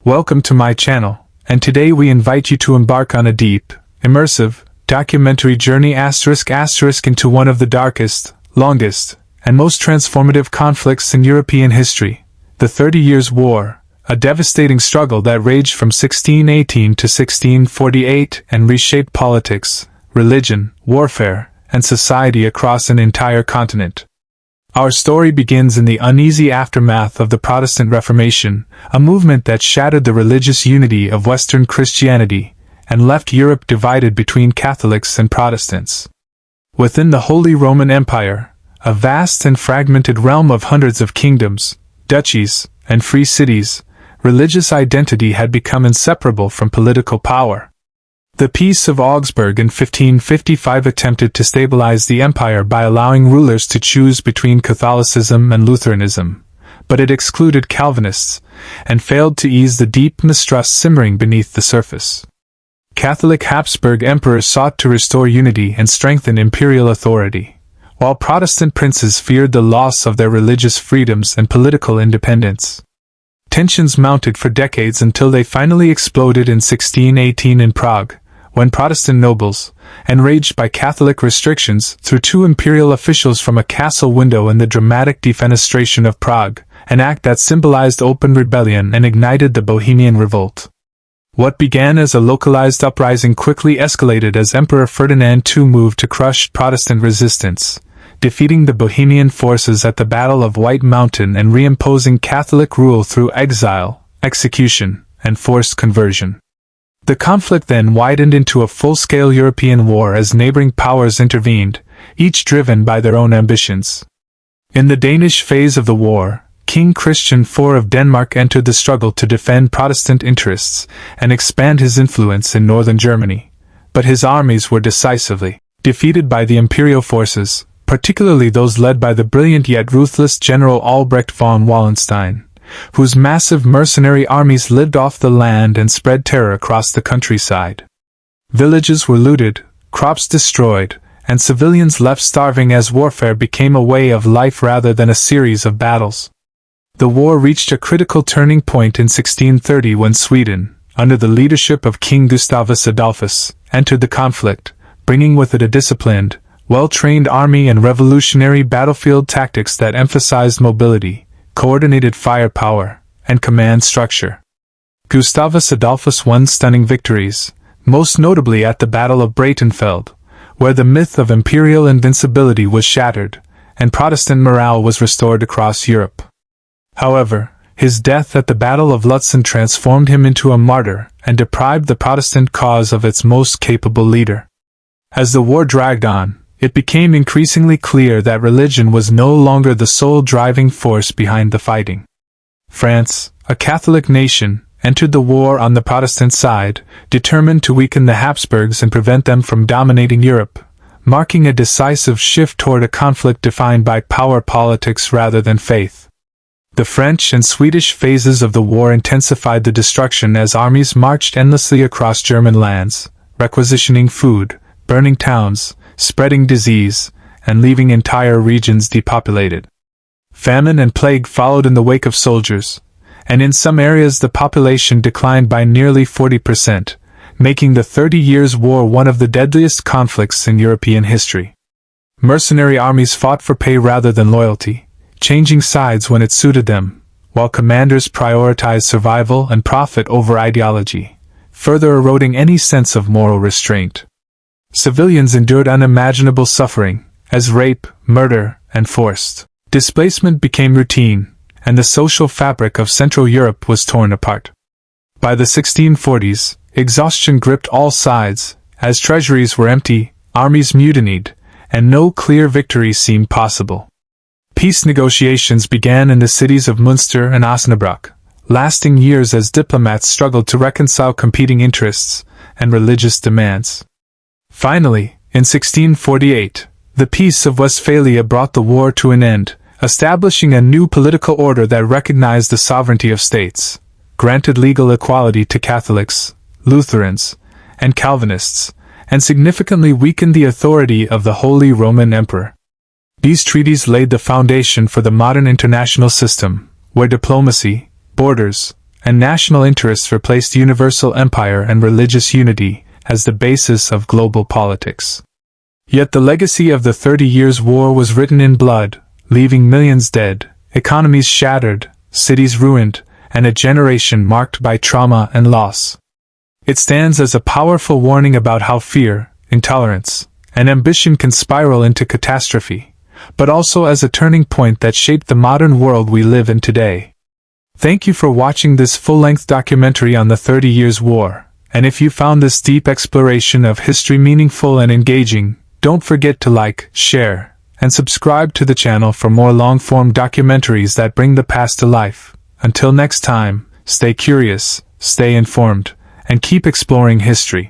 Welcome to my channel, and today we invite you to embark on a deep, immersive, documentary journey into one of the darkest, longest, and most transformative conflicts in European history, the 30 Years' War, a devastating struggle that raged from 1618 to 1648 and reshaped politics, religion, warfare, and society across an entire continent. Our story begins in the uneasy aftermath of the Protestant Reformation, a movement that shattered the religious unity of Western Christianity and left Europe divided between Catholics and Protestants. Within the Holy Roman Empire, a vast and fragmented realm of hundreds of kingdoms, duchies, and free cities, religious identity had become inseparable from political power. The Peace of Augsburg in 1555 attempted to stabilize the empire by allowing rulers to choose between Catholicism and Lutheranism, but it excluded Calvinists, and failed to ease the deep mistrust simmering beneath the surface. Catholic Habsburg emperors sought to restore unity and strengthen imperial authority, while Protestant princes feared the loss of their religious freedoms and political independence. Tensions mounted for decades until they finally exploded in 1618 in Prague, when Protestant nobles, enraged by Catholic restrictions, threw two imperial officials from a castle window in the dramatic Defenestration of Prague, an act that symbolized open rebellion and ignited the Bohemian Revolt. What began as a localized uprising quickly escalated as Emperor Ferdinand II moved to crush Protestant resistance, defeating the Bohemian forces at the Battle of White Mountain and reimposing Catholic rule through exile, execution, and forced conversion. The conflict then widened into a full-scale European war as neighboring powers intervened, each driven by their own ambitions. In the Danish phase of the war, King Christian IV of Denmark entered the struggle to defend Protestant interests and expand his influence in northern Germany, but his armies were decisively defeated by the imperial forces, particularly those led by the brilliant yet ruthless General Albrecht von Wallenstein, whose massive mercenary armies lived off the land and spread terror across the countryside. Villages were looted, crops destroyed, and civilians left starving as warfare became a way of life rather than a series of battles. The war reached a critical turning point in 1630 when Sweden, under the leadership of King Gustavus Adolphus, entered the conflict, bringing with it a disciplined, well-trained army and revolutionary battlefield tactics that emphasized mobility, coordinated firepower, and command structure. Gustavus Adolphus won stunning victories, most notably at the Battle of Breitenfeld, where the myth of imperial invincibility was shattered, and Protestant morale was restored across Europe. However, his death at the Battle of Lützen transformed him into a martyr and deprived the Protestant cause of its most capable leader. As the war dragged on, it became increasingly clear that religion was no longer the sole driving force behind the fighting. France, a Catholic nation, entered the war on the Protestant side, determined to weaken the Habsburgs and prevent them from dominating Europe, marking a decisive shift toward a conflict defined by power politics rather than faith. The French and Swedish phases of the war intensified the destruction as armies marched endlessly across German lands, requisitioning food, burning towns, spreading disease, and leaving entire regions depopulated. Famine and plague followed in the wake of soldiers, and in some areas the population declined by nearly 40%, making the 30 Years' War one of the deadliest conflicts in European history. Mercenary armies fought for pay rather than loyalty, changing sides when it suited them, while commanders prioritized survival and profit over ideology, further eroding any sense of moral restraint. Civilians endured unimaginable suffering, as rape, murder, and forced displacement became routine, and the social fabric of Central Europe was torn apart. By the 1640s, exhaustion gripped all sides, as treasuries were empty, armies mutinied, and no clear victory seemed possible. Peace negotiations began in the cities of Münster and Osnabrück, lasting years as diplomats struggled to reconcile competing interests and religious demands. Finally, in 1648, the Peace of Westphalia brought the war to an end, establishing a new political order that recognized the sovereignty of states, granted legal equality to Catholics, Lutherans, and Calvinists, and significantly weakened the authority of the Holy Roman Emperor. These treaties laid the foundation for the modern international system, where diplomacy, borders, and national interests replaced universal empire and religious unity as the basis of global politics. Yet the legacy of the 30 Years' War was written in blood, leaving millions dead, economies shattered, cities ruined, and a generation marked by trauma and loss. It stands as a powerful warning about how fear, intolerance, and ambition can spiral into catastrophe, but also as a turning point that shaped the modern world we live in today. Thank you for watching this full-length documentary on the 30 Years' War, and if you found this deep exploration of history meaningful and engaging, don't forget to like, share, and subscribe to the channel for more long-form documentaries that bring the past to life. Until next time, stay curious, stay informed, and keep exploring history.